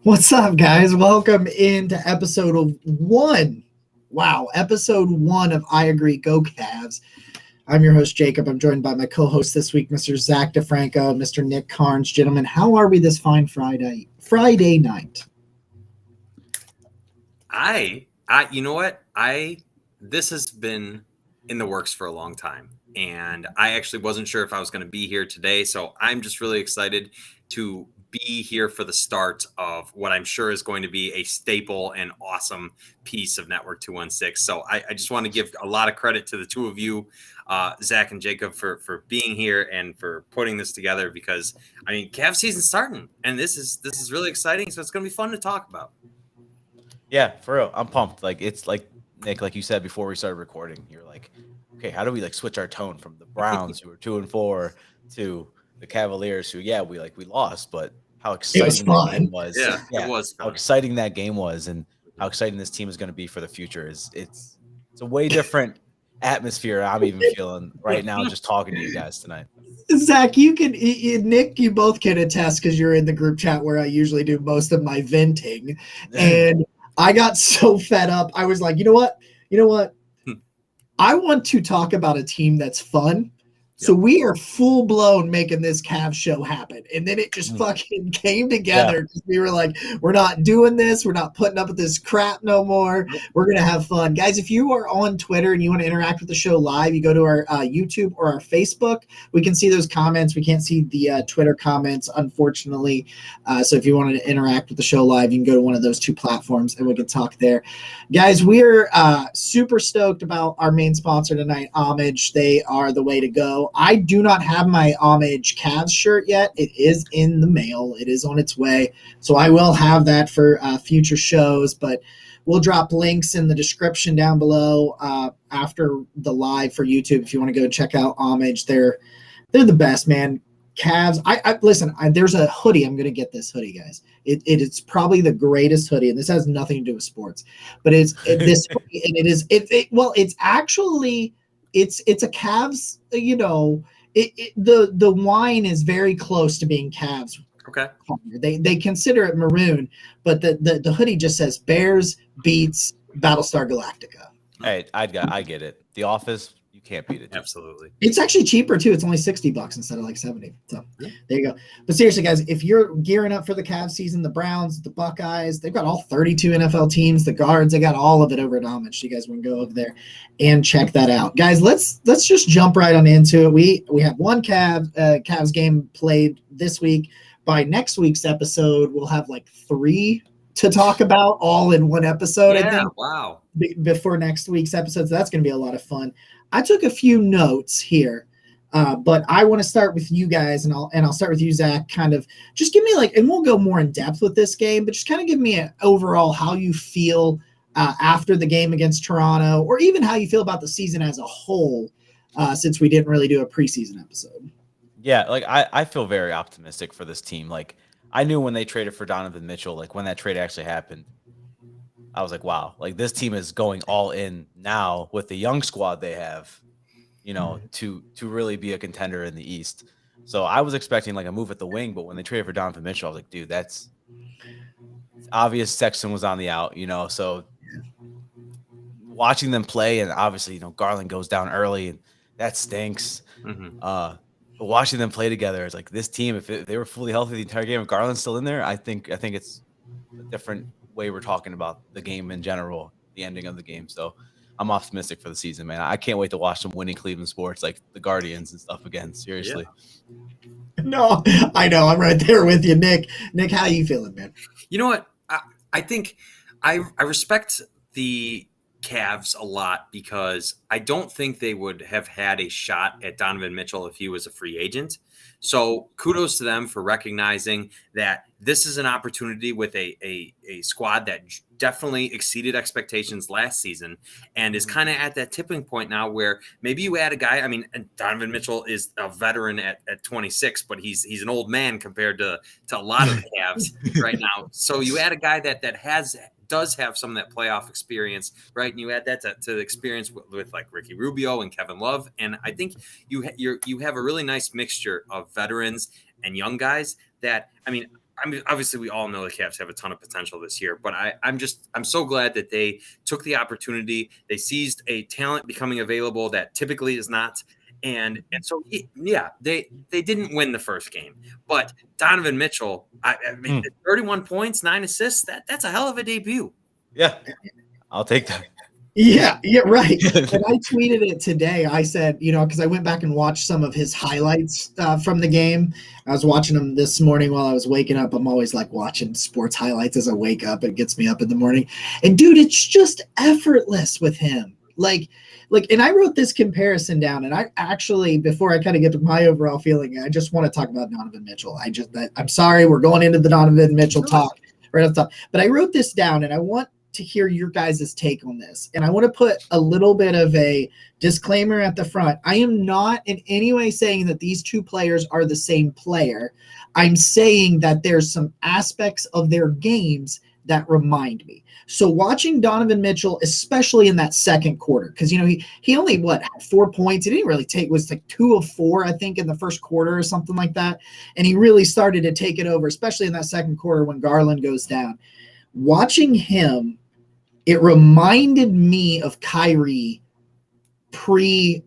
What's up, guys? Welcome into episode of one. Wow, episode one of I Agree, Go Cavs. I'm your host, Jacob. I'm joined by my co-host this week, Mr. Zach DeFranco, Mr. Nick Carnes. Gentlemen, how are we this fine Friday night? You know what? This has been in the works for a long time, and I actually wasn't sure if I was going to be here today, so I'm just really excited to be here for the start of what I'm sure is going to be a staple and awesome piece of Network 216. So I just want to give a lot of credit to the two of you, Zach and Jacob, for being here and for putting this together, because I mean, Cavs season's starting, and this is really exciting, so it's going to be fun to talk about. Yeah, for real. I'm pumped. It's like Nick, like you said before we started recording, you're like, okay, how do we switch our tone from the Browns who were 2-4 to the Cavaliers who, we lost, but how exciting that game was. Yeah, it was fun. How exciting that game was and how exciting this team is going to be for the future it's a way different atmosphere I'm even feeling right now just talking to you guys tonight. Zach, Nick, you both can attest because you're in the group chat where I usually do most of my venting. And I got so fed up. I was like, you know what? I want to talk about a team that's fun. So we are full blown making this Cavs show happen. And then it just fucking came together. Yeah. We were like, we're not doing this. We're not putting up with this crap no more. We're going to have fun. Guys, if you are on Twitter and you want to interact with the show live, you go to our YouTube or our Facebook. We can see those comments. We can't see the Twitter comments, unfortunately. So if you want to interact with the show live, you can go to one of those two platforms and we can talk there. Guys, we're super stoked about our main sponsor tonight, Homage. They are the way to go. I do not have my Homage Cavs shirt yet. It is in the mail. It is on its way. So I will have that for future shows, but we'll drop links in the description down below after the live for YouTube if you want to go check out Homage. They're the best, man. Cavs. Listen, there's a hoodie. I'm going to get this hoodie, guys. It's probably the greatest hoodie, and this has nothing to do with sports, but this hoodie, and it's actually it's a Cavs, the wine is very close to being Cavs. Okay. They consider it maroon, but the hoodie just says Bears beats Battlestar Galactica. Hey, I get it. The Office, you can't beat it. Absolutely. It's actually cheaper too. It's only $60 instead of like $70. So there you go. But seriously, guys, if you're gearing up for the Cavs season, the Browns, the Buckeyes, they've got all 32 NFL teams, the guards, they got all of it over at Homage. So you guys want to go over there and check that out. Guys, let's just jump right on into it. We have one Cavs game played this week. By next week's episode, we'll have like 3 to talk about all in one episode. Yeah, I think. Wow. Before next week's episode. So that's going to be a lot of fun. I took a few notes here, but I want to start with you guys, and I'll start with you, Zach. Kind of just give me and we'll go more in depth with this game, but just kind of give me an overall how you feel after the game against Toronto, or even how you feel about the season as a whole, since we didn't really do a preseason episode. Yeah, I feel very optimistic for this team. I knew when they traded for Donovan Mitchell, when that trade actually happened, I was like, wow, this team is going all in now with the young squad they have, to really be a contender in the East. So I was expecting a move at the wing, but when they traded for Donovan Mitchell, I was like, dude, that's obvious. Sexton was on the out, so watching them play, and obviously, Garland goes down early and that stinks. Mm-hmm. But watching them play together, it's like this team, if they were fully healthy the entire game, if Garland's still in there, I think it's a different way we're talking about the game in general, the ending of the game. So I'm optimistic for the season, man. I can't wait to watch some winning Cleveland sports like the Guardians and stuff again. Seriously. Yeah. No, I know. I'm right there with you, Nick. Nick, how you feeling, man? You know what? I think I respect the Cavs a lot because I don't think they would have had a shot at Donovan Mitchell if he was a free agent. So kudos to them for recognizing that this is an opportunity with a squad that definitely exceeded expectations last season and is kind of at that tipping point now where maybe you add a guy. I mean, Donovan Mitchell is a veteran at 26, but he's an old man compared to a lot of the Cavs right now. So you add a guy that does have some of that playoff experience, right? And you add that to the experience with Ricky Rubio and Kevin Love. And I think you have a really nice mixture of veterans and young guys that, I mean, I mean, obviously, we all know the Cavs have a ton of potential this year, but I'm so glad that they took the opportunity. They seized a talent becoming available that typically is not. And so, yeah, they didn't win the first game, but Donovan Mitchell, I mean, 31 points, 9 assists, that's a hell of a debut. Yeah, I'll take that. Yeah, right. And I tweeted it today. I said, because I went back and watched some of his highlights from the game. I was watching them this morning while I was waking up. I'm always like watching sports highlights as I wake up. It gets me up in the morning. And dude, it's just effortless with him. Like, and I wrote this comparison down. And I actually, before I kind of get to my overall feeling, I just want to talk about Donovan Mitchell. I'm sorry, we're going into the Donovan Mitchell talk right off the top. But I wrote this down, and I want to hear your guys' take on this. And I want to put a little bit of a disclaimer at the front. I am not in any way saying that these two players are the same player. I'm saying that there's some aspects of their games that remind me. So watching Donovan Mitchell, especially in that second quarter, because he only had 4 points. He didn't really take, was like 2 of 4, I think, in the first quarter or something like that. And he really started to take it over, especially in that second quarter when Garland goes down. Watching him, it reminded me of Kyrie pre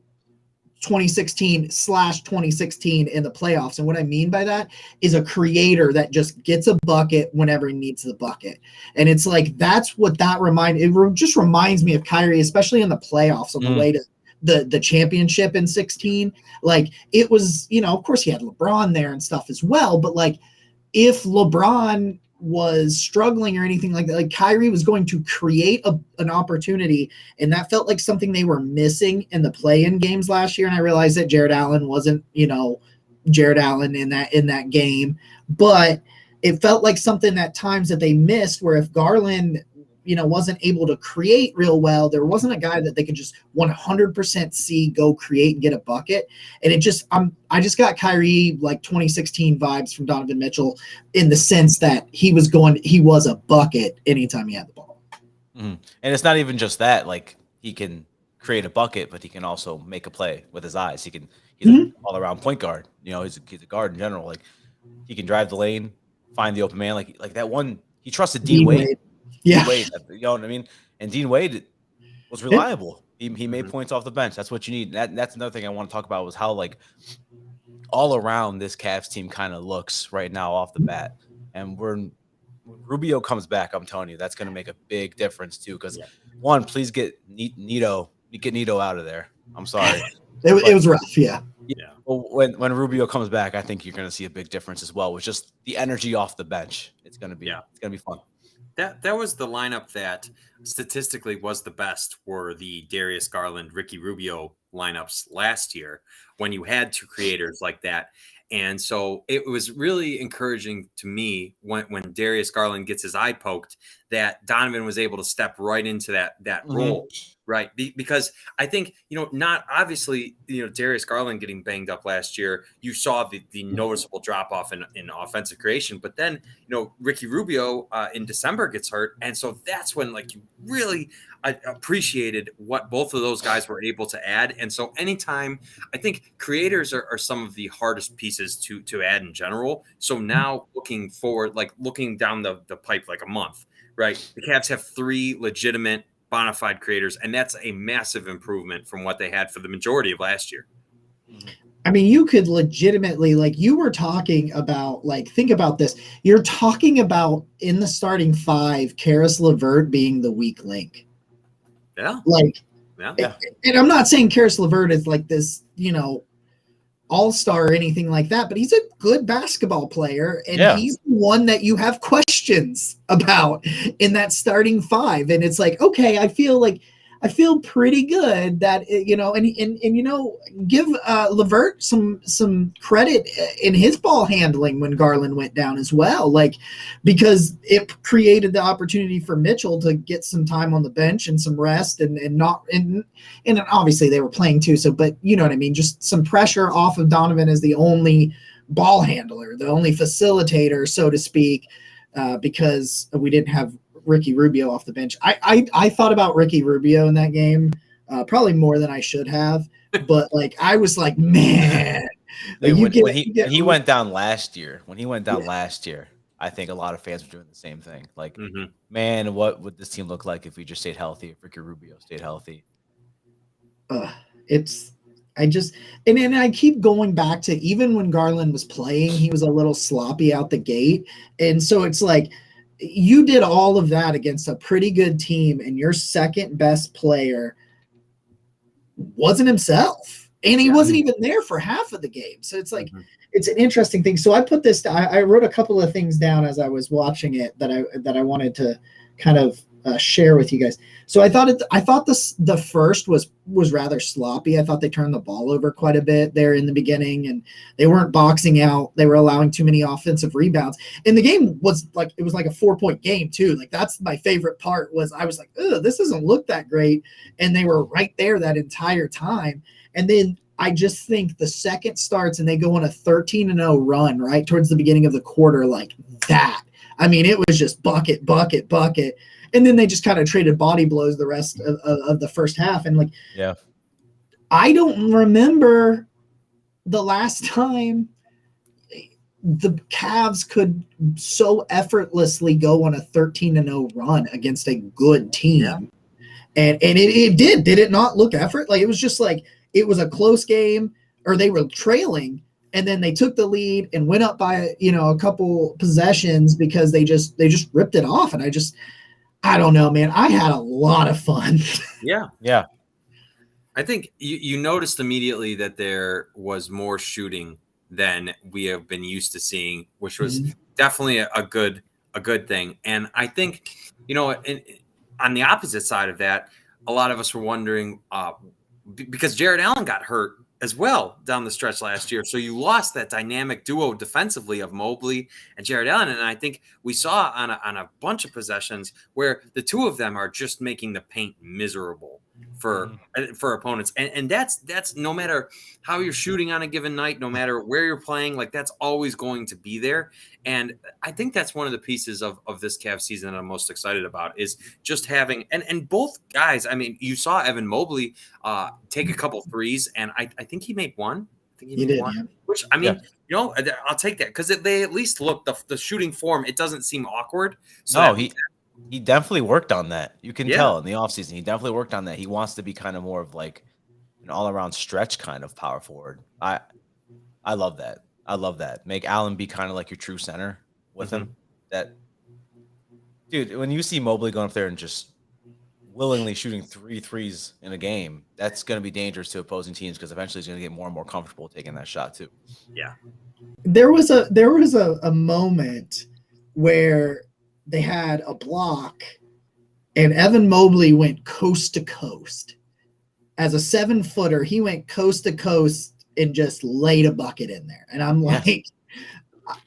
2016/2016 in the playoffs. And what I mean by that is a creator that just gets a bucket whenever he needs the bucket. And it's like, that's what it just reminds me of Kyrie, especially in the playoffs on the way to the championship in 16. Like, it was, of course he had LeBron there and stuff as well. But like, if LeBron was struggling or anything like that, like Kyrie was going to create an opportunity, and that felt like something they were missing in the play-in games last year. And I realized that Jared Allen wasn't, Jared Allen in that game, but it felt like something at times that they missed, where if Garland, wasn't able to create real well, there wasn't a guy that they could just 100% see go create and get a bucket. And I just got Kyrie like 2016 vibes from Donovan Mitchell, in the sense that he was a bucket anytime he had the ball. Mm-hmm. And it's not even just that, like, he can create a bucket, but he can also make a play with his eyes. He's an all-around point guard. He's a guard in general. Like, he can drive the lane, find the open man. Like that one, he trusted Dean Wade. Yeah. Wade, you know what I mean? And Dean Wade was reliable. He made points off the bench. That's what you need. That's another thing I want to talk about, was how, like, all around this Cavs team kind of looks right now off the bat. And when Rubio comes back, I'm telling you, that's going to make a big difference too. Because one, please get Nito out of there. I'm sorry. It was rough. Yeah. Yeah. Well, when Rubio comes back, I think you're going to see a big difference as well, with just the energy off the bench. It's going to be fun. That was the lineup that statistically was the best, were the Darius Garland, Ricky Rubio lineups last year, when you had two creators like that. And so it was really encouraging to me when Darius Garland gets his eye poked, that Donovan was able to step right into that role, right? Because I think, not obviously, Darius Garland getting banged up last year, you saw the noticeable drop off in offensive creation. But then, Ricky Rubio in December gets hurt. And so that's when, like, you really appreciated what both of those guys were able to add. And so anytime, I think creators are some of the hardest pieces to add in general. So now looking forward, like looking down the pipe like a month, right? The Cavs have 3 legitimate bona fide creators, and that's a massive improvement from what they had for the majority of last year. I mean, you could legitimately, like, you were talking about, like, think about this. You're talking about, in the starting 5, Karis LeVert being the weak link. Yeah. Like, yeah. And I'm not saying Karis LeVert is like this, all-star or anything like that, but he's a good basketball player, and he's the one that you have questions about in that starting 5. And it's like, okay, I feel pretty good that, give LeVert some credit in his ball handling when Garland went down as well, like, because it created the opportunity for Mitchell to get some time on the bench and some rest, and obviously they were playing too. So, but you know what I mean? Just some pressure off of Donovan as the only ball handler, the only facilitator, so to speak, because we didn't have Ricky Rubio off the bench. I thought about Ricky Rubio in that game, probably more than I should have, but like, I was like, man, when he went down last year, I think a lot of fans are doing the same thing. Like, Mm-hmm. man, what would this team look like if we just stayed healthy? If Ricky Rubio stayed healthy? It's I just and then I keep going back to even when Garland was playing, he was a little sloppy out the gate. And so it's like you did all of that against a pretty good team, and your second best player wasn't himself. And he wasn't even there for half of the game. So it's like it's an interesting thing. So I put this I wrote a couple of things down as I was watching it that I wanted to kind of share with you guys. So I thought the first was rather sloppy. I thought they turned the ball over quite a bit there in the beginning, and they weren't boxing out. They were allowing too many offensive rebounds. And the game was like a 4-point game too. Like that's my favorite part was I was like, oh, this doesn't look that great. And they were right there that entire time. And then I just think the second starts and they go on a 13-0 run right towards the beginning of the quarter like that. I mean, it was just bucket, bucket, bucket. And then they just kind of traded body blows the rest of the first half. And like, yeah, I don't remember the last time the Cavs could so effortlessly go on a 13-0 run against a good team. Yeah. And it did it not look effort? Like, it was just like, it was a close game or they were trailing and then they took the lead and went up by, a couple possessions because they just ripped it off. And I don't know, man. I had a lot of fun. Yeah. Yeah. I think you noticed immediately that there was more shooting than we have been used to seeing, which was definitely a good thing. And I think, on the opposite side of that, a lot of us were wondering because Jared Allen got hurt as well down the stretch last year. So you lost that dynamic duo defensively of Mobley and Jared Allen. And I think we saw on a bunch of possessions where the two of them are just making the paint miserable for opponents. And that's no matter how you're shooting on a given night, no matter where you're playing, like that's always going to be there. And I think that's one of the pieces of this Cavs season that I'm most excited about is just having, and both guys, I mean, you saw Evan Mobley take a couple threes, and I think he made one. I think he made one. Yeah. Which, I mean, I'll take that because they at least look, the shooting form, it doesn't seem awkward. So no, he definitely worked on that. You can tell in the offseason. He definitely worked on that. He wants to be kind of more of like an all-around stretch kind of power forward. I love that. I love that. Make Allen be kind of like your true center with him. That dude, when you see Mobley going up there and just willingly shooting 3 threes in a game, that's going to be dangerous to opposing teams because eventually he's going to get more and more comfortable taking that shot too. Yeah. There was a moment where they had a block and Evan Mobley went coast to coast. As a 7-footer, he went coast to coast and just laid a bucket in there. And I'm like,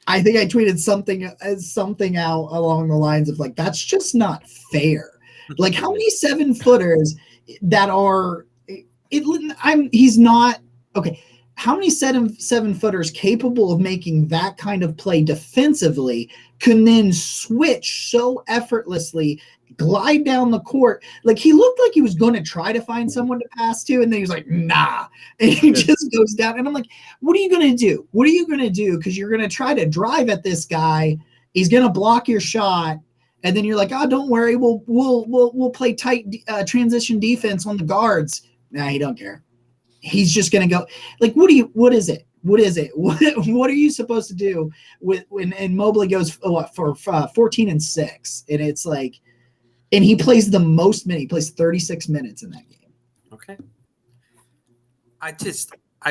I think I tweeted something out along the lines of like, that's just not fair. Like, how many 7-footers that are he's not okay. How many 7-footers capable of making that kind of play defensively can then switch so effortlessly, glide down the court? Like, he looked like he was going to try to find someone to pass to, and then he was like, nah. And he just goes down. And I'm like, what are you going to do? What are you going to do? Because you're going to try to drive at this guy. He's going to block your shot. And then you're like, oh, don't worry. We'll play tight transition defense on the guards. Nah, he don't care. He's just going to go like, what is it? What are you supposed to do when Mobley goes for 14 and 6? And it's like, and he plays the most minutes. He plays 36 minutes in that game. Okay. I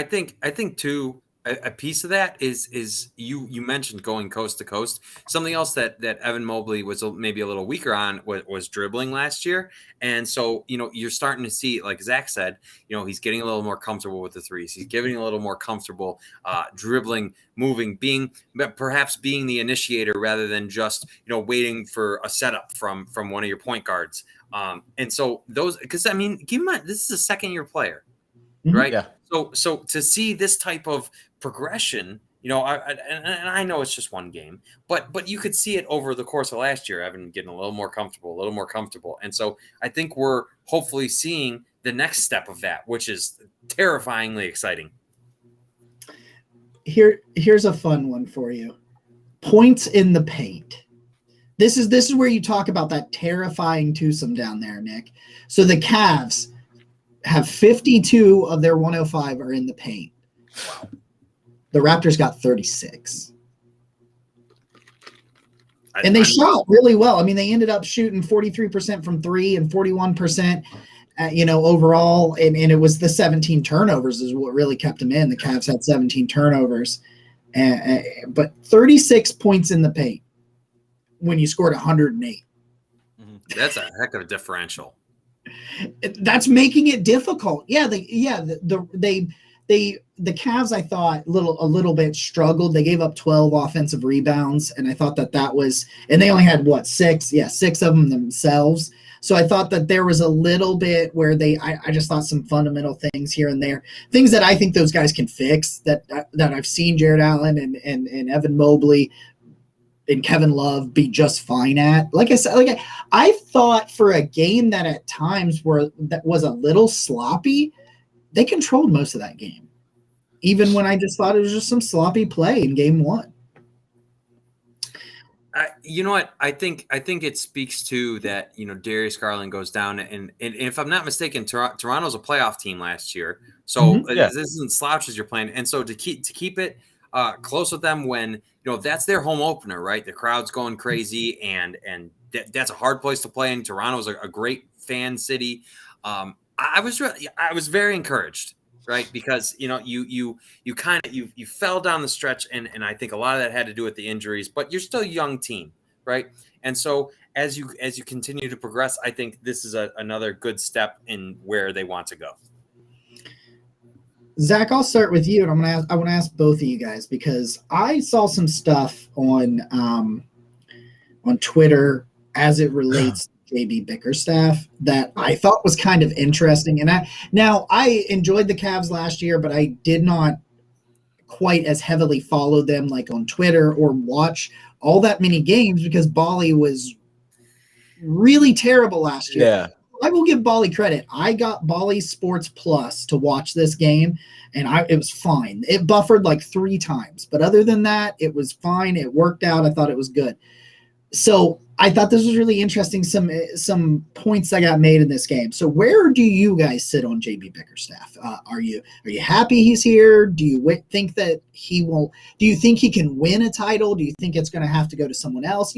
think too, a piece of that is you mentioned going coast to coast. Something else that Evan Mobley was maybe a little weaker on was dribbling last year. And so, you're starting to see, like Zach said, he's getting a little more comfortable with the threes. He's getting a little more comfortable dribbling, moving, perhaps being the initiator rather than just, waiting for a setup from one of your point guards. And so because I mean, keep in mind, this is a second-year player, right? Yeah. So to see this type of progression, and I know it's just one game, but you could see it over the course of last year, Evan getting a little more comfortable. And so I think we're hopefully seeing the next step of that, which is terrifyingly exciting. Here's a fun one for you. Points in the paint. This is where you talk about that terrifying twosome down there, Nick. So the Cavs have 52 of their 105 are in the paint. Wow. The Raptors got 36. And they shot really well. I mean, they ended up shooting 43% from three and 41%, overall. And it was the 17 turnovers is what really kept them in. The Cavs had 17 turnovers, but 36 points in the paint when you scored 108. That's a heck of a differential. That's making it difficult. Yeah, the Cavs, I thought, a little bit struggled. They gave up 12 offensive rebounds, and I thought that was, and they only had six? Yeah, 6 of them themselves. So I thought that there was a little bit where I just thought some fundamental things here and there, things that I think those guys can fix. That I've seen Jared Allen and Evan Mobley and Kevin Love be just fine at. Like I said, I thought for a game that at times that was a little sloppy, they controlled most of that game, even when I just thought it was just some sloppy play in game one. You know what? I think it speaks to that, Darius Garland goes down, and if I'm not mistaken, Toronto's a playoff team last year. So this isn't slouches you're playing. And so to keep it close with them when, that's their home opener, right? The crowd's going crazy, and that's a hard place to play in. Toronto's a great fan city. I was very encouraged, right? Because you fell down the stretch, and I think a lot of that had to do with the injuries, but you're still a young team, right? And so as you continue to progress, I think this is another good step in where they want to go. Zach, I'll start with you, and I want to ask both of you guys, because I saw some stuff on Twitter as it relates to JB Bickerstaff that I thought was kind of interesting. And I enjoyed the Cavs last year, but I did not quite as heavily follow them like on Twitter or watch all that many games because Bali was really terrible last year. Yeah. I will give Bali credit. I got Bali Sports Plus to watch this game, and it was fine. It buffered like 3 times, but other than that, it was fine. It worked out. I thought it was good. So I thought this was really interesting. Some points that got made in this game. So where do you guys sit on JB Bickerstaff? Are you happy he's here? Do you think that he will? Do you think he can win a title? Do you think it's going to have to go to someone else?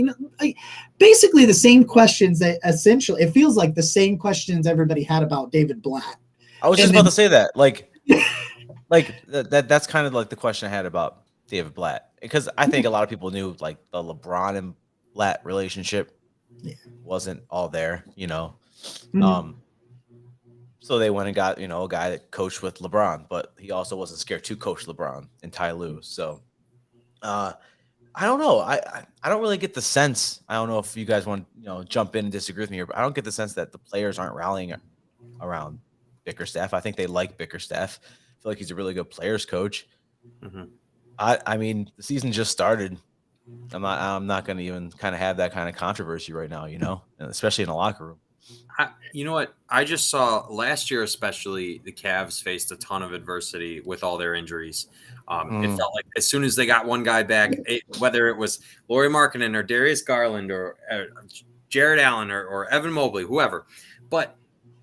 Basically the same questions that essentially it feels like the same questions everybody had about David Blatt. I was just about to say that. That's kind of like the question I had about David Blatt, because I think a lot of people knew like the LeBron and Blatt relationship wasn't all there, Mm-hmm. So they went and got, a guy that coached with LeBron, but he also wasn't scared to coach LeBron and Ty Lue. So I don't know. I don't really get the sense. I don't know if you guys want to, jump in and disagree with me here, but I don't get the sense that the players aren't rallying around Bickerstaff. I think they like Bickerstaff. I feel like he's a really good players coach. Mm-hmm. I mean, the season just started. I'm not going to even kind of have that kind of controversy right now, especially in the locker room. You know what? I just saw last year, especially the Cavs faced a ton of adversity with all their injuries. It felt like as soon as they got one guy back, whether it was Lauri Markkanen or Darius Garland or Jared Allen or Evan Mobley, whoever. But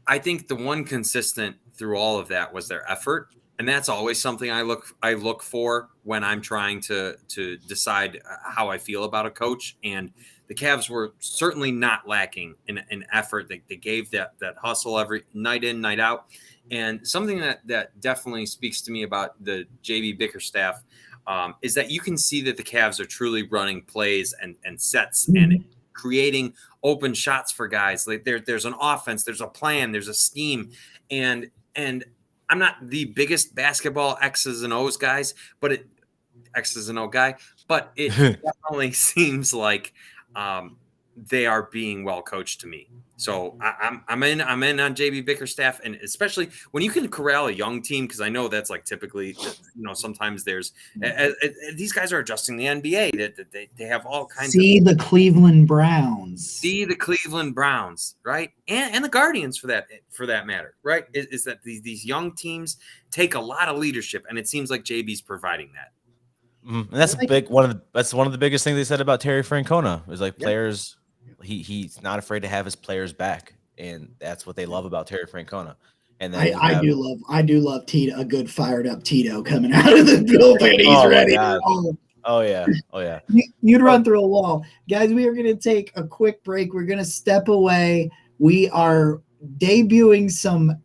I think the one consistent through all of that was their effort. And that's always something I look for when I'm trying to decide how I feel about a coach. And the Cavs were certainly not lacking in effort. They gave that hustle every night in, night out. And something that definitely speaks to me about the JB Bickerstaff is that you can see that the Cavs are truly running plays and sets and creating open shots for guys. Like there's an offense, there's a plan, there's a scheme, and I'm not the biggest basketball X's and O's guys, but it definitely seems like they are being well coached to me. So I'm in on JB Bickerstaff, and especially when you can corral a young team, because I know that's like typically, sometimes there's these guys are adjusting the NBA that they have all kinds. See the Cleveland Browns, right, and the Guardians for that matter, right? Is that these young teams take a lot of leadership, and it seems like JB's providing that. And that's that's one of the biggest things they said about Terry Francona is like players. He's not afraid to have his players back, and that's what they love about Terry Francona. And then I do love Tito, a good fired up Tito coming out of the bullpen. He's ready to roll. Oh yeah. You'd run through a wall. Guys, we are going to take a quick break. We're going to step away. We are debuting some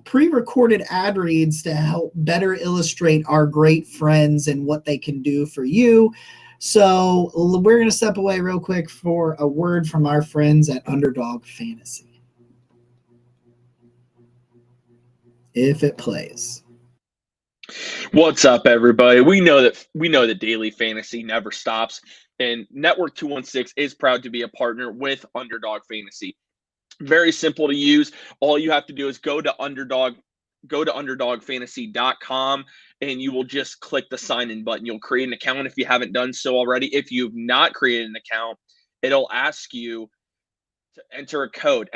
pre-recorded ad reads to help better illustrate our great friends and what they can do for you. So we're going to step away real quick for a word from our friends at Underdog Fantasy. If it plays. What's up, everybody? We know that daily fantasy never stops, and Network 216 is proud to be a partner with Underdog Fantasy. Very simple to use. All you have to do is go to underdogfantasy.com, and you will just click the sign in button. You'll create an account if you haven't done so already. If you've not created an account, it'll ask you to enter code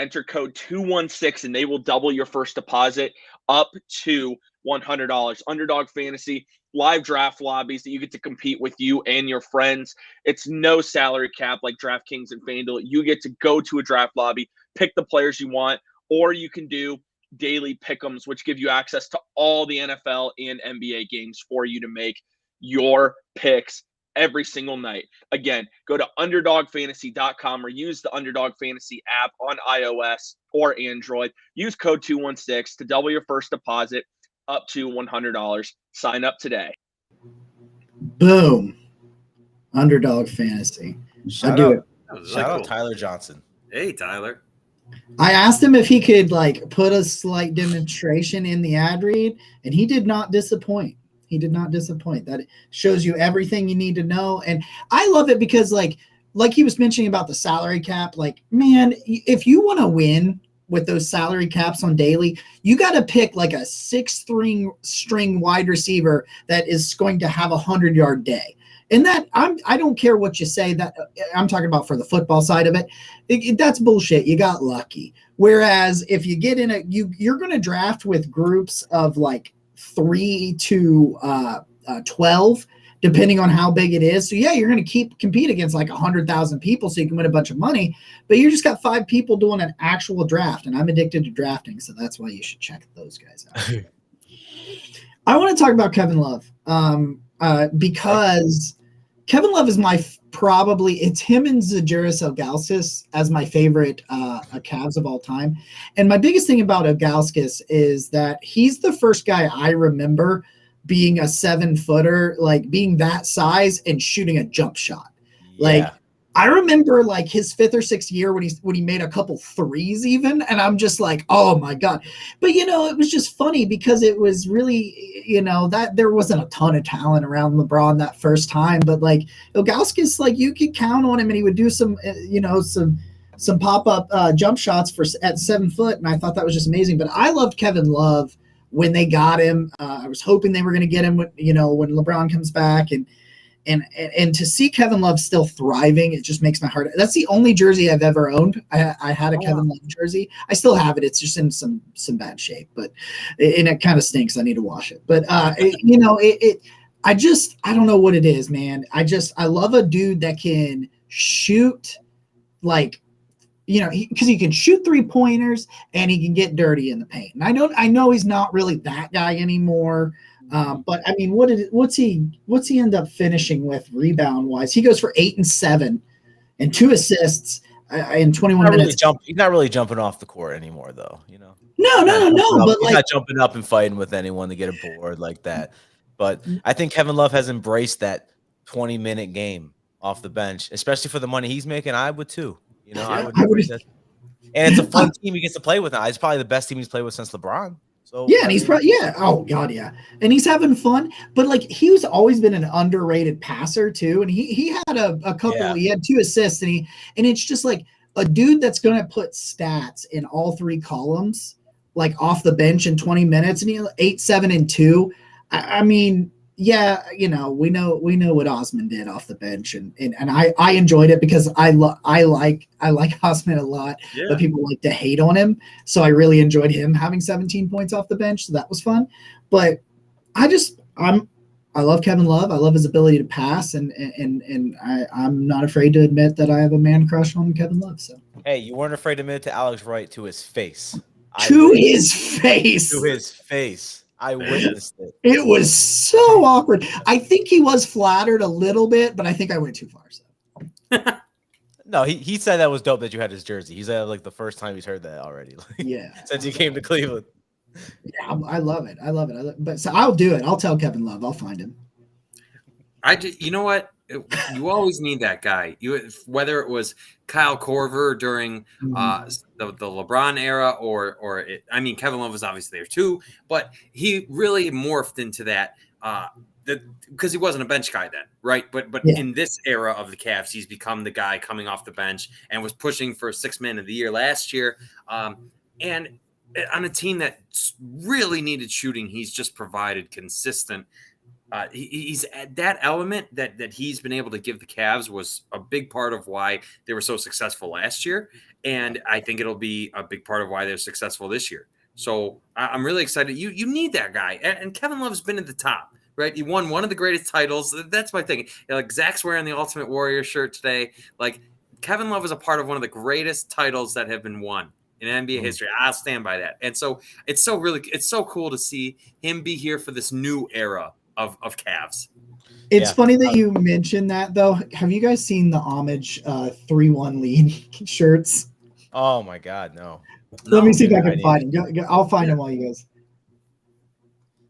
216, and they will double your first deposit up to $100. Underdog Fantasy, live draft lobbies that you get to compete with you and your friends. It's no salary cap like DraftKings and FanDuel. You get to go to a draft lobby, pick the players you want, or you can do daily pick'ems, which give you access to all the NFL and NBA games for you to make your picks every single night. Again, go to underdogfantasy.com or use the Underdog Fantasy app on iOS or Android. Use code 216 to double your first deposit up to $100. Sign up today. Boom. Underdog Fantasy. Shout out Tyler Johnson. Hey, Tyler. I asked him if he could put a slight demonstration in the ad read, and he did not disappoint. That shows you everything you need to know. And I love it because like he was mentioning about the salary cap, man, if you want to win with those salary caps on daily, you got to pick like a 6-string wide receiver that is going to have 100-yard day. And that I don't care what you say, that I'm talking about for the football side of it. That's bullshit. You got lucky. Whereas if you get in you're going to draft with groups of 3 to 12, depending on how big it is. So yeah, you're going to compete against 100,000 people so you can win a bunch of money, but you just got 5 people doing an actual draft, and I'm addicted to drafting, so that's why you should check those guys out. I want to talk about Kevin Love because Kevin Love is it's him and Zydrunas Ilgauskas as my favorite Cavs of all time. And my biggest thing about Ilgauskas is that he's the first guy I remember being a 7-footer, being that size and shooting a jump shot. I remember his 5th or 6th year when he made a couple threes even, and I'm just like, oh my God. But it was just funny because it was really, that there wasn't a ton of talent around LeBron that first time, but Ilgauskas, you could count on him, and he would do some pop-up jump shots at 7 foot, and I thought that was just amazing. But I loved Kevin Love when they got him. I was hoping they were going to get him when LeBron comes back, and to see Kevin Love still thriving, it just makes my heart. That's the only jersey I've ever owned. I had a Kevin Love jersey. I still have it. It's just in some bad shape, but it kind of stinks. I need to wash it. But I don't know what it is, man. I love a dude that can shoot because he can shoot 3-pointers and he can get dirty in the paint. And I know he's not really that guy anymore. But I mean, what's he end up finishing with rebound wise? He goes for 8 and 7 and 2 assists in 21 minutes. He's not really jumping off the court anymore, though. No. But he's not jumping up and fighting with anyone to get a board like that. But I think Kevin Love has embraced that 20-minute game off the bench, especially for the money he's making. I would too. I would. And it's a fun team he gets to play with. It's probably the best team he's played with since LeBron. So yeah, and he's probably oh God, yeah, and he's having fun. But he's always been an underrated passer too, and he had a couple. Yeah. He had 2 assists, and it's just a dude that's going to put stats in all 3 columns, off the bench in 20 minutes, and 8, 7, and 2. I mean, yeah, we know what Osman did off the bench, and I enjoyed it because I like Osman a lot, but people like to hate on him. So I really enjoyed him having 17 points off the bench. So that was fun. But I'm I love Kevin Love. I love his ability to pass, and I'm not afraid to admit that I have a man crush on Kevin Love. So Hey, you weren't afraid to admit it to Alex Wright to his face. to his face. To his face. I witnessed it. It was so awkward. I think he was flattered a little bit, but I think I went too far. So. No, he said that was dope that you had his jersey. He said like the first time he's heard that already. Yeah. Since he came to Cleveland. Yeah, I love it. I love it. But so I'll do it. I'll tell Kevin Love. I'll find him. You know what? You always need that guy. Whether it was Kyle Korver during the LeBron era, Kevin Love was obviously there too, but he really morphed into that because he wasn't a bench guy then, right? But in this era of the Cavs, he's become the guy coming off the bench and was pushing for 6th man of the year last year, and on a team that really needed shooting, he's just provided consistent. He's that element that he's been able to give the Cavs was a big part of why they were so successful last year, and I think it'll be a big part of why they're successful this year. So I'm really excited. You need that guy, and Kevin Love's been at the top, right? He won one of the greatest titles. That's my thing. Like Zach's wearing the Ultimate Warrior shirt today. Like Kevin Love is a part of one of the greatest titles that have been won in NBA history. I'll stand by that. And so it's so cool to see him be here for this new era of Cavs. It's funny that you mentioned that, though. Have you guys seen the homage 3-1 lead shirts? Oh my God, no. Let me see if I can find them. I'll find them while you guys.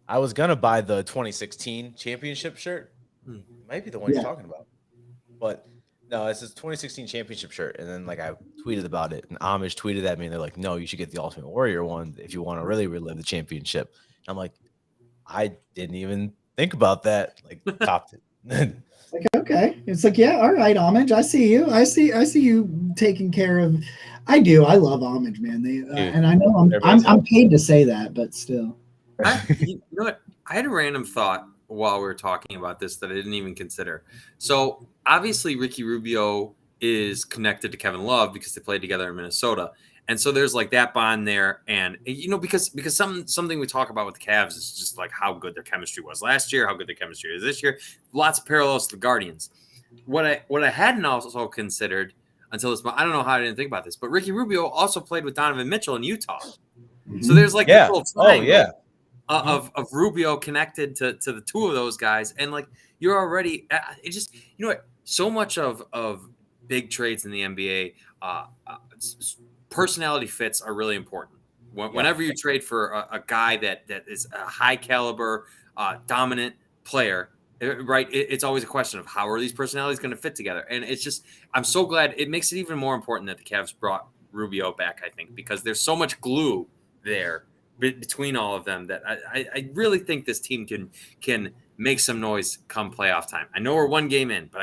I was gonna buy the 2016 championship shirt. Might be the one you're talking about, but no, it's this 2016 championship shirt. And then like I tweeted about it, and Homage tweeted at me, and they're like, "No, you should get the Ultimate Warrior one if you want to really relive the championship." And I'm like, I didn't even think about that. Like, topped it. Like, okay, it's like, yeah, all right, Homage. I see you. I see you taking care of. I do. I love Homage, man. And I know I'm paid to say that, but still. You know what? I had a random thought while we were talking about this that I didn't even consider. So obviously, Ricky Rubio is connected to Kevin Love because they played together in Minnesota. And so there's like that bond there. And, because something we talk about with the Cavs is just like how good their chemistry was last year, how good their chemistry is this year. Lots of parallels to the Guardians. What I hadn't also considered until this moment, I don't know how I didn't think about this, but Ricky Rubio also played with Donovan Mitchell in Utah. So there's like this little triangle of Rubio connected to the two of those guys. And like you're already it just, so much of big trades in the NBA, personality fits are really important. Whenever you trade for a guy that is a high caliber, dominant player, right? It's always a question of how are these personalities going to fit together. And it's just, I'm so glad it makes it even more important that the Cavs brought Rubio back, I think, because there's so much glue there between all of them that I really think this team can make some noise come playoff time. I know we're one game in, but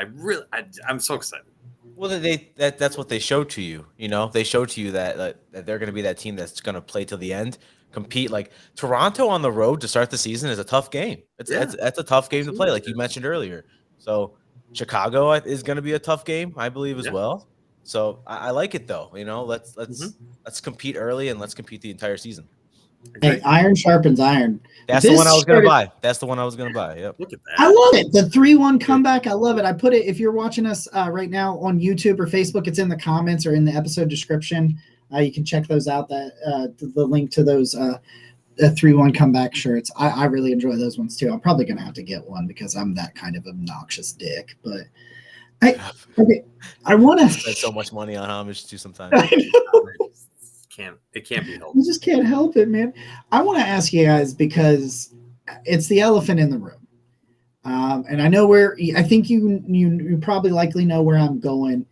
I'm so excited. Well, that's what they show to you. They show to you that they're going to be that team that's going to play till the end, compete. Like Toronto on the road to start the season is a tough game. That's a tough game to play, like you mentioned earlier. So Chicago is going to be a tough game, I believe, as well. So I like it though. Let's compete early and let's compete the entire season. Hey, iron sharpens iron. That's the one I was going to buy. That's the one I was going to buy. Yep. Look at that. I love it. The 3-1 comeback. I love it. I put it, if you're watching us right now on YouTube or Facebook, it's in the comments or in the episode description. You can check those out. The link to those 3-1 comeback shirts. I really enjoy those ones too. I'm probably going to have to get one because I'm that kind of obnoxious dick. But I want to spend so much money on Homage too sometimes. It can't be helped. You just can't help it, man. I want to ask you guys because it's the elephant in the room, and I know I think you probably likely know where I'm going,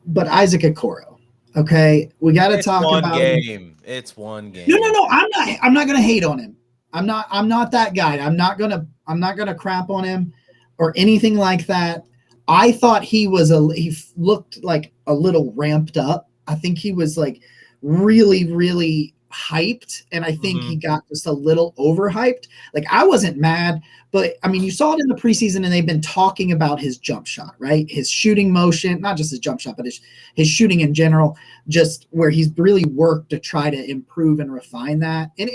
but Isaac Okoro. Okay, we got to talk about game. It's one game. No. I'm not gonna hate on him. I'm not that guy. I'm not gonna crap on him or anything like that. I thought he looked like a little ramped up. I think he was like really, really hyped, and I think he got just a little overhyped. Like I wasn't mad, but I mean, you saw it in the preseason, and they've been talking about his jump shot, right? His shooting motion, not just his jump shot, but his shooting in general, just where he's really worked to try to improve and refine that. And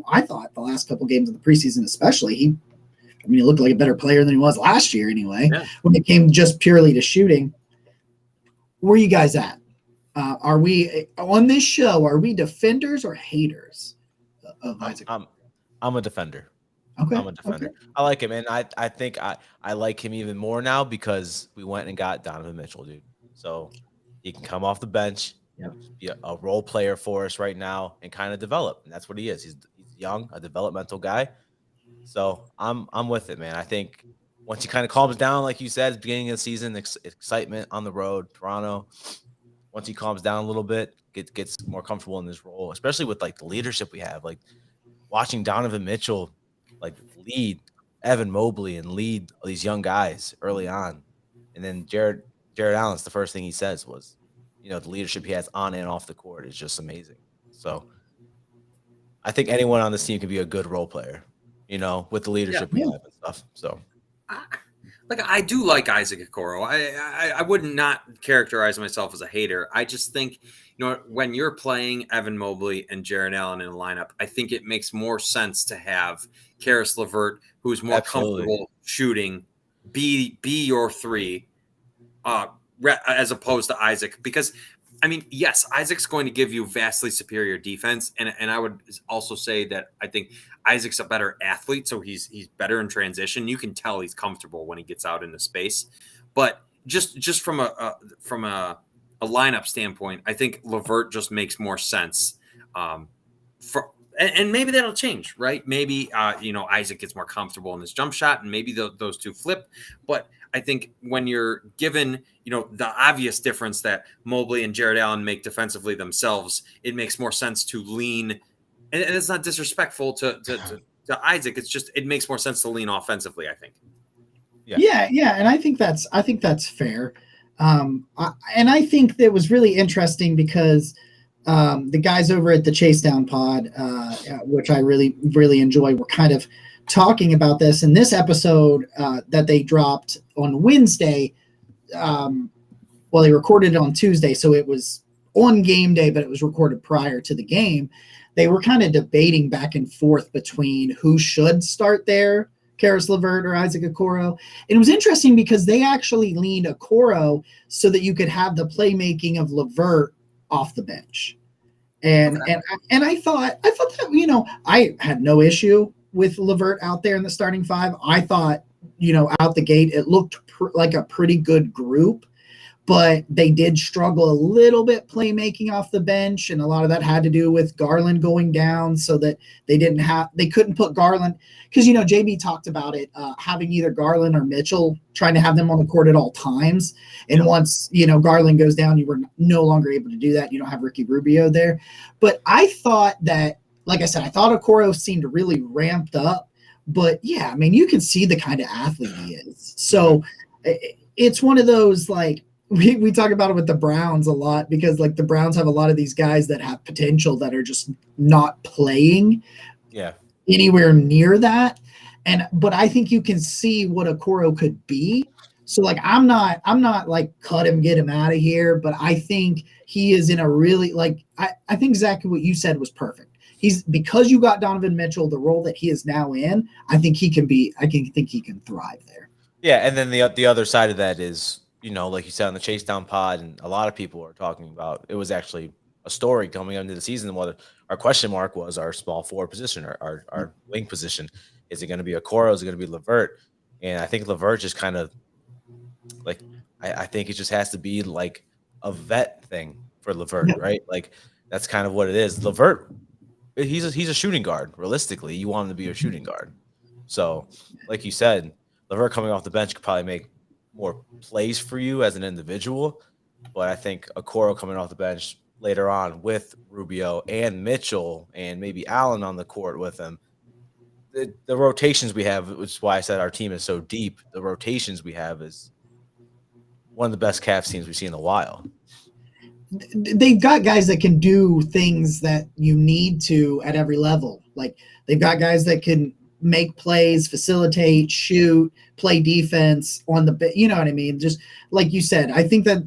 I thought the last couple games of the preseason, especially, he looked like a better player than he was last year anyway. Yeah. When it came just purely to shooting. Where are you guys at? Are we on this show? Are we defenders or haters of Isaac? I'm a defender. Okay. I'm a defender. Okay. I like him, and I think I like him even more now because we went and got Donovan Mitchell, dude. So he can come off the bench, Yep. be a role player for us right now, and kind of develop. And that's what he is. He's young, a developmental guy. So I'm with it, man. I think once he kind of calms down, like you said, at the beginning of the season, excitement on the road, Toronto. Once he calms down a little bit, gets more comfortable in this role, especially with like the leadership we have, like watching Donovan Mitchell like lead Evan Mobley and lead these young guys early on, and then Jared Allen's the first thing he says was, the leadership he has on and off the court is just amazing. So I think anyone on this team can be a good role player, with the leadership we have and stuff. So. I do like Isaac Okoro. I would not characterize myself as a hater. I just think, when you're playing Evan Mobley and Jared Allen in a lineup, I think it makes more sense to have Karis LeVert, who's more comfortable shooting, be your three, as opposed to Isaac. Because, yes, Isaac's going to give you vastly superior defense, and I would also say that I think Isaac's a better athlete, so he's better in transition. You can tell he's comfortable when he gets out into space. But just from a lineup standpoint, I think LeVert just makes more sense. And maybe that'll change, right? Maybe Isaac gets more comfortable in his jump shot, and maybe those two flip. But I think when you're given, the obvious difference that Mobley and Jared Allen make defensively themselves, it makes more sense to lean. And it's not disrespectful to Isaac. It's just it makes more sense to lean offensively, I think. Yeah, and I think that's fair. And I think that was really interesting because the guys over at the Chase Down Pod, which I really, really enjoy, were kind of talking about this in this episode that they dropped on Wednesday. They recorded it on Tuesday, so it was on game day, but it was recorded prior to the game. They were kind of debating back and forth between who should start there, Karis LeVert or Isaac Okoro. And it was interesting because they actually leaned Okoro so that you could have the playmaking of LeVert off the bench. And I thought that, I had no issue with LeVert out there in the starting five. I thought, out the gate, it looked like a pretty good group, but they did struggle a little bit playmaking off the bench. And a lot of that had to do with Garland going down so that they couldn't put Garland. Because, JB talked about it, having either Garland or Mitchell, trying to have them on the court at all times. And once, Garland goes down, you were no longer able to do that. You don't have Ricky Rubio there. But I thought that, like I said, I thought Okoro seemed really ramped up. But, yeah, you can see the kind of athlete he is. So it's one of those, like, we talk about it with the Browns a lot because, like, the Browns have a lot of these guys that have potential that are just not playing anywhere near that. But I think you can see what Okoro could be. So, like, I'm not like cut him, get him out of here. But I think he is in a really, like, I think exactly what you said was perfect. Because you got Donovan Mitchell, the role that he is now in, I think he can thrive there. Yeah. And then the other side of that is, like you said on the Chase Down Pod, and a lot of people are talking about, it was actually a story coming into the season. What our question mark was our small forward position, our wing position. Is it going to be Okoro? Is it going to be LeVert? And I think LeVert just kind of like, I think it just has to be like a vet thing for LeVert, right? Like that's kind of what it is. LeVert, he's a shooting guard. Realistically, you want him to be a shooting guard. So, like you said, LeVert coming off the bench could probably make more plays for you as an individual, but I think Okoro coming off the bench later on with Rubio and Mitchell and maybe Allen on the court with him, the rotations we have, which is why I said our team is so deep, the rotations we have is one of the best Cavs teams we've seen in a while. They've got guys that can do things that you need to at every level. Like they've got guys that can make plays, facilitate, shoot, play defense on the, you know what I mean? Just like you said, I think that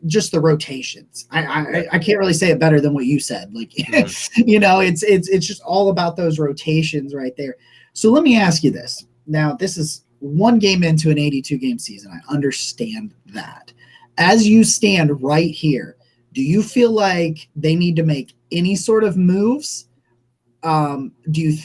just the rotations, I can't really say it better than what you said. Like, it's just all about those rotations right there. So let me ask you this. Now, this is one game into an 82-game season. I understand that. As you stand right here, do you feel like they need to make any sort of moves? Do you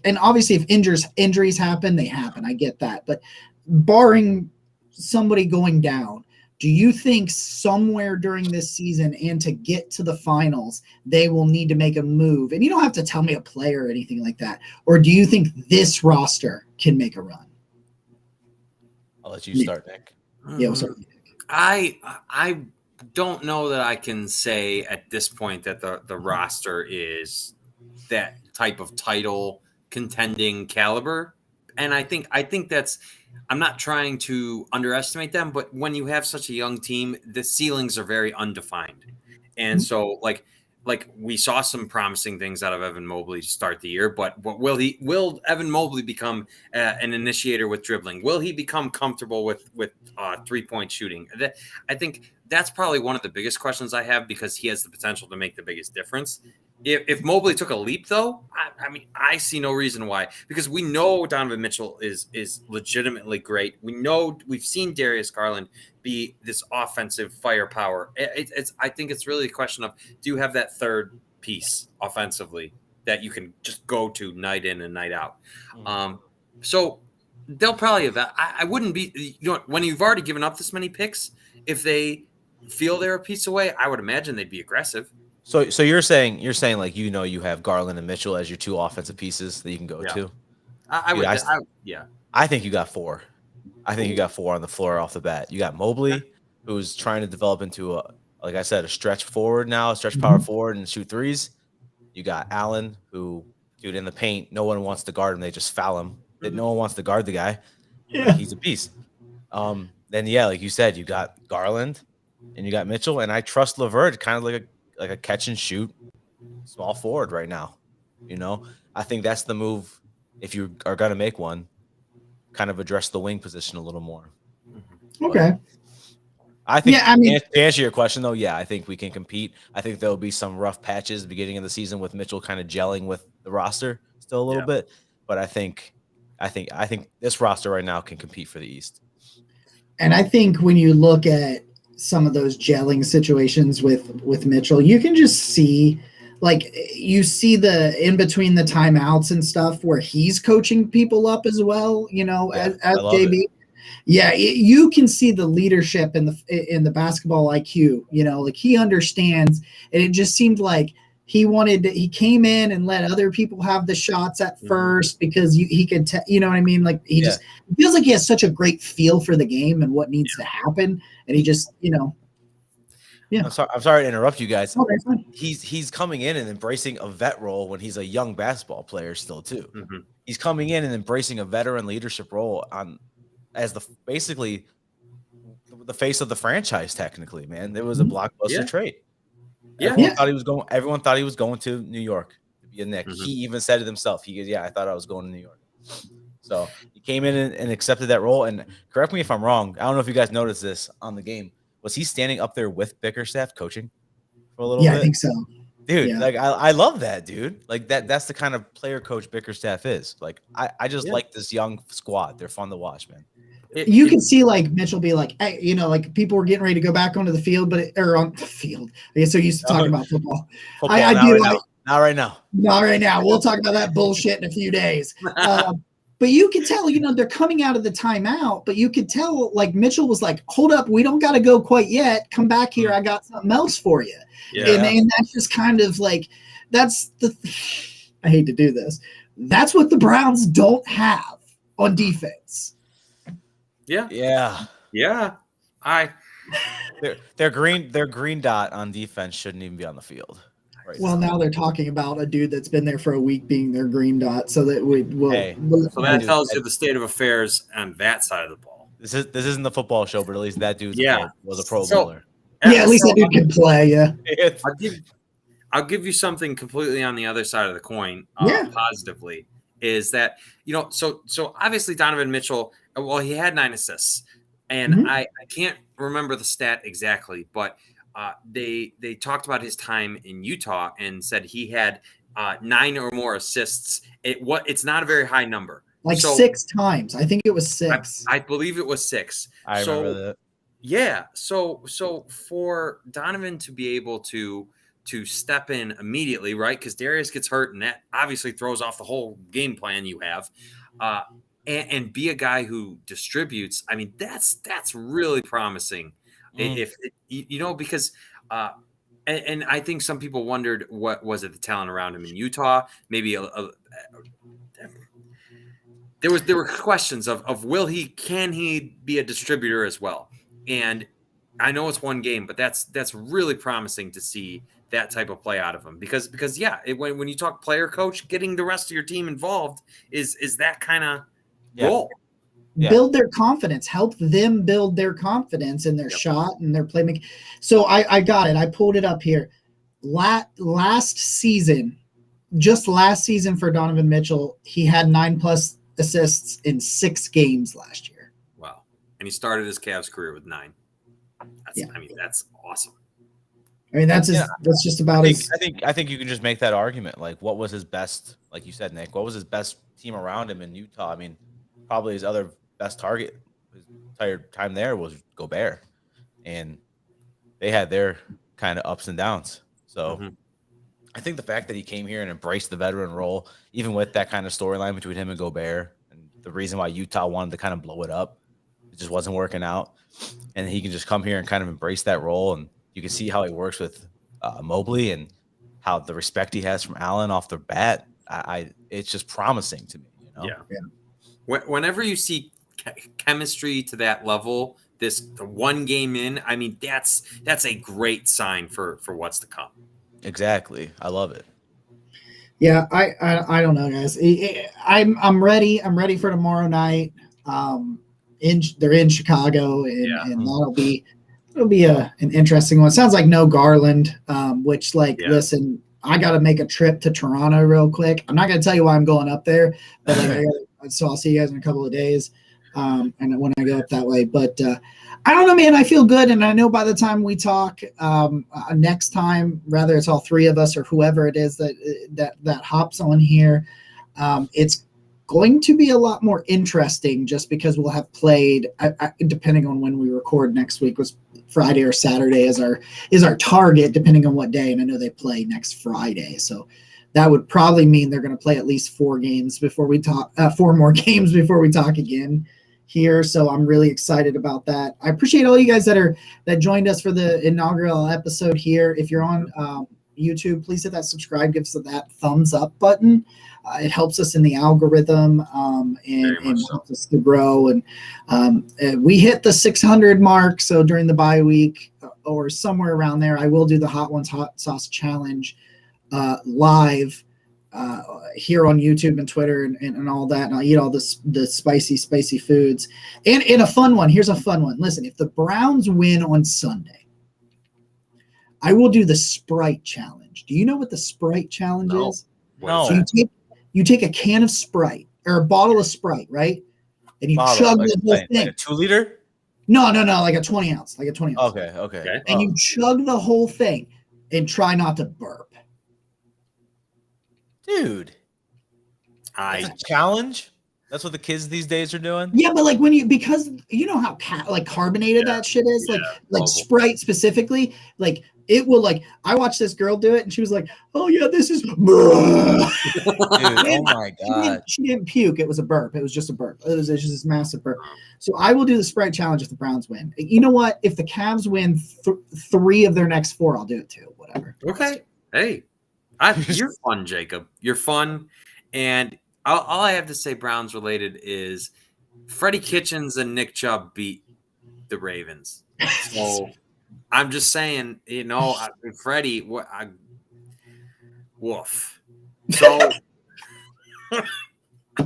and obviously if injuries happen, they happen. I get that. But barring somebody going down, do you think somewhere during this season and to get to the finals, they will need to make a move? And you don't have to tell me a player or anything like that. Or do you think this roster can make a run? I'll let you start, Nick. Yeah, we'll start. I don't know that I can say at this point that the roster is that type of title contending caliber. And I think that's, I'm not trying to underestimate them, but when you have such a young team, the ceilings are very undefined. And so like we saw some promising things out of Evan Mobley to start the year, but will Evan Mobley become an initiator with dribbling? Will he become comfortable with 3-point shooting? I think that's probably one of the biggest questions I have, because he has the potential to make the biggest difference. If Mobley took a leap, though, I mean, I see no reason why, because we know Donovan Mitchell is legitimately great. We've seen Darius Garland be this offensive firepower. I think it's really a question of, do you have that third piece offensively that you can just go to night in and night out? So they'll probably have that. I wouldn't be, when you've already given up this many picks, if they feel they're a piece away, I would imagine they'd be aggressive. So you're saying like, you have Garland and Mitchell as your two offensive pieces that you can go to. I think you got four. I think you got four on the floor off the bat. You got Mobley, who's trying to develop into like I said, a stretch forward now, a stretch power forward and shoot threes. You got Allen, who, dude, in the paint, no one wants to guard him. They just foul him. No one wants to guard the guy. Yeah. He's a beast. Then like you said, you got Garland and you got Mitchell, and I trust LeVert kind of like a catch and shoot small forward right now. I think that's the move if you are going to make one, kind of address the wing position a little more. Okay. But I think to answer your question though, I think we can compete. I think there'll be some rough patches at the beginning of the season with Mitchell kind of gelling with the roster still a little bit, but I think this roster right now can compete for the East. And I think when you look at some of those gelling situations with Mitchell, you can just see, like, you see the in between the timeouts and stuff where he's coaching people up as well, as JB. Yeah, you can see the leadership in the basketball IQ, like he understands, and it just seemed like he came in and let other people have the shots at first because he could, you know what I mean? Like just feels like he has such a great feel for the game and what needs to happen. And he just, I'm sorry to interrupt you guys. Okay, fine. He's coming in and embracing a vet role when he's a young basketball player still too. He's coming in and embracing a veteran leadership role as basically the face of the franchise. Technically, man, it was a blockbuster trade. Everyone thought he was going to New York to be a Knick. He even said it himself. He goes, I thought I was going to New York. So he came in and accepted that role. And correct me if I'm wrong, I don't know if you guys noticed this on the game. Was he standing up there with Bickerstaff coaching for a little bit? Yeah, I think so. Dude, like I love that, dude. Like that's the kind of player coach Bickerstaff is. Like I just like this young squad. They're fun to watch, man. You can see like Mitchell be like, hey, like people were getting ready to go back onto the field, or on the field. I guess so used to talking about football. Not right now. We'll talk about that bullshit in a few days. But you could tell, they're coming out of the timeout, but you could tell like Mitchell was like, hold up, we don't got to go quite yet. Come back here. I got something else for you. Yeah. And that's just kind of like, I hate to do this. That's what the Browns don't have on defense. Yeah. Their green dot on defense shouldn't even be on the field. Right now they're talking about a dude that's been there for a week being their green dot, so that so that tells you the state of affairs on that side of the ball. This isn't the football show, but at least that dude was a pro bowler. At least that dude can play. Yeah. I'll give you something completely on the other side of the coin. Positively is that so obviously Donovan Mitchell. Well, he had 9 assists, and I can't remember the stat exactly, but they talked about his time in Utah and said he had 9 or more assists. It's not a very high number. Like So 6 times. I think it was 6. I believe it was 6. I remember that. Yeah. So for Donovan to be able to step in immediately, right? Because Darius gets hurt, and that obviously throws off the whole game plan you have. And be a guy who distributes. I mean, that's really promising. If because and I think some people wondered what was it the talent around him in Utah. Maybe there were questions of can he be a distributor as well? And I know it's one game, but that's really promising to see that type of play out of him because when you talk player coach, getting the rest of your team involved is that kind of role. Yeah. Build their confidence, help them build their confidence in their shot and their playmaking. So I got it. I pulled it up here. Last season for Donovan Mitchell, he had 9+ assists in 6 games last year. Wow. And he started his Cavs career with 9. Yeah. I mean, that's awesome. I mean, that's just about I think you can just make that argument. Like, what was his best, like you said, Nick, what was his best team around him in Utah? I mean, probably his other best target his entire time there was Gobert. And they had their kind of ups and downs. So I think the fact that he came here and embraced the veteran role, even with that kind of storyline between him and Gobert, and the reason why Utah wanted to kind of blow it up, it just wasn't working out. And he can just come here and kind of embrace that role. And you can see how he works with Mobley and how the respect he has from Allen off the bat. It's just promising to me. You know? Yeah. Whenever you see chemistry to that level, the 1 game in, I mean, that's a great sign for what's to come. Exactly. I love it. Yeah, I don't know, guys. I'm ready. I'm ready for tomorrow night. They're in Chicago, and it'll be an interesting one. Sounds like no Garland, which listen, I got to make a trip to Toronto real quick. I'm not going to tell you why I'm going up there, but so I'll see you guys in a couple of days. And when I go up that way, but I don't know, man, I feel good. And I know by the time we talk next time, whether it's all 3 of us or whoever it is that hops on here, it's going to be a lot more interesting just because we'll have played, depending on when we record next week, was Friday or Saturday is our target, depending on what day. And I know they play next Friday. So that would probably mean they're going to play at least 4 games before we talk, 4 more games before we talk again here. So I'm really excited about that. I appreciate all you guys that joined us for the inaugural episode here. If you're on YouTube, please hit that subscribe, give us that thumbs up button. It helps us in the algorithm and helps us to grow. And we hit the 600 mark. So during the bye week or somewhere around there, I will do the Hot Ones Hot Sauce Challenge live here on YouTube and Twitter and all that. And I'll eat all the spicy foods. And a fun one. Here's a fun one. Listen, if the Browns win on Sunday, I will do the Sprite Challenge. Do you know what the Sprite Challenge is? No. So you take a can of Sprite or a bottle of Sprite, right? And you chug the whole thing. Like a 2 liter? No, like a 20 ounce. Like a 20 ounce. Okay. And you chug the whole thing and try not to burp. Dude. That's a challenge? That's what the kids these days are doing? Yeah, but like because you know how carbonated that shit is, like Sprite specifically, like it will I watched this girl do it and she was like, "Oh yeah, this is." Dude, oh my god! She didn't puke. It was a burp. It was just a burp. It was just this massive burp. So I will do the Sprite Challenge if the Browns win. You know what? If the Cavs win 3 of their next 4, I'll do it too. Whatever. Okay. Hey, you're fun, Jacob. You're fun, and all I have to say Browns related is Freddie Kitchens and Nick Chubb beat the Ravens. So I'm just saying, Freddie, woof. So,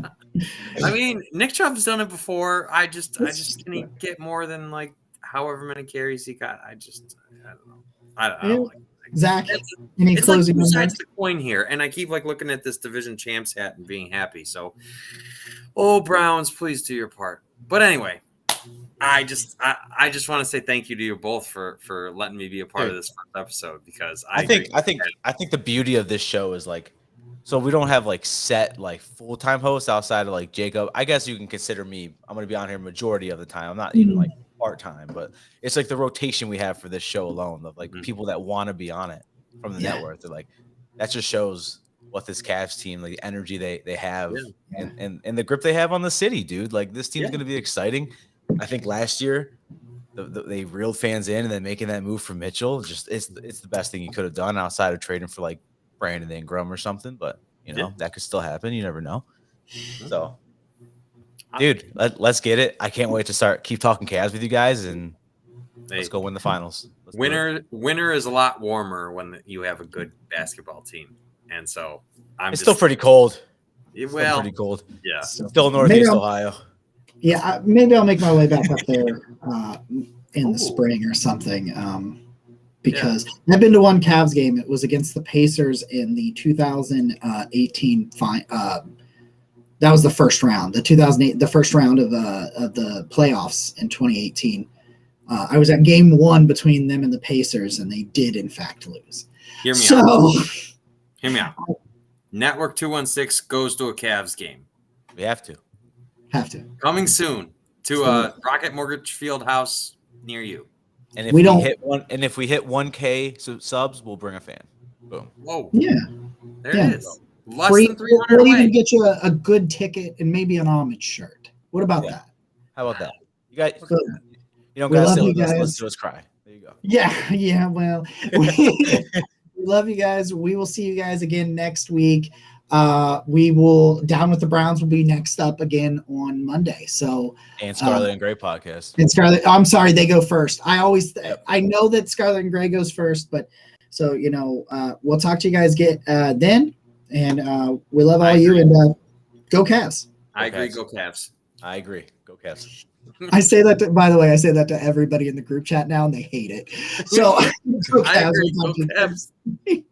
I mean, Nick Chubb's done it before. I just can he get more than however many carries he got? I don't know. I don't like. Zach, any closing remarks? It's like 2 sides to the coin here, and I keep looking at this division champs hat and being happy. So, Browns, please do your part. But anyway, I just want to say thank you to you both for letting me be a part of this first episode because I think the beauty of this show is So we don't have like set like full-time hosts outside of like Jacob. I guess you can consider me. I'm going to be on here majority of the time. I'm not even like part-time, but it's like the rotation we have for this show alone of like people that want to be on it from the network. They're like, that just shows what this Cavs team, like the energy they have and the grip they have on the city, dude. Like this team's going to be exciting. I think last year they reeled fans in and then making that move for Mitchell. Just it's the best thing you could have done outside of trading for like Brandon Ingram or something, but you know, that could still happen. You never know. So, dude, let's get it. I can't wait to keep talking Cavs with you guys, and let's go win the finals. Winter is a lot warmer when you have a good basketball team, and so it's still pretty cold. Well, pretty cold. Yeah, still Northeast Ohio. Yeah, maybe I'll make my way back up there in the spring or something. Because I've been to one Cavs game. It was against the Pacers in the 2018 that was the first round. The first round of the playoffs in 2018. I was at game 1 between them and the Pacers, and they did in fact lose. Hear me out. Network 216 goes to a Cavs game. We have to. Coming soon to a Rocket Mortgage Field house near you. And if we hit 1K subs, we'll bring a fan. Boom. Whoa. Yeah. There it is. Less than 300 We'll away. even get you a good ticket and maybe an homage shirt. What about that? How about that? You guys, you don't We gotta love sit you with us. guys. Let's do us cry. There you go. Yeah. Well, we love you guys. We will see you guys again next week. We will Down with the Browns will be next up again on Monday. So and Scarlet and Gray podcast. And Scarlet, I'm sorry, they go first. I know that Scarlet and Gray goes first, but so we'll talk to you guys then, and we love all you and go Cavs. I agree. Go Cavs. I agree. Go Cavs. I say that by the way, I say that to everybody in the group chat now, and they hate it. So go I agree. Cavs. Go Cavs.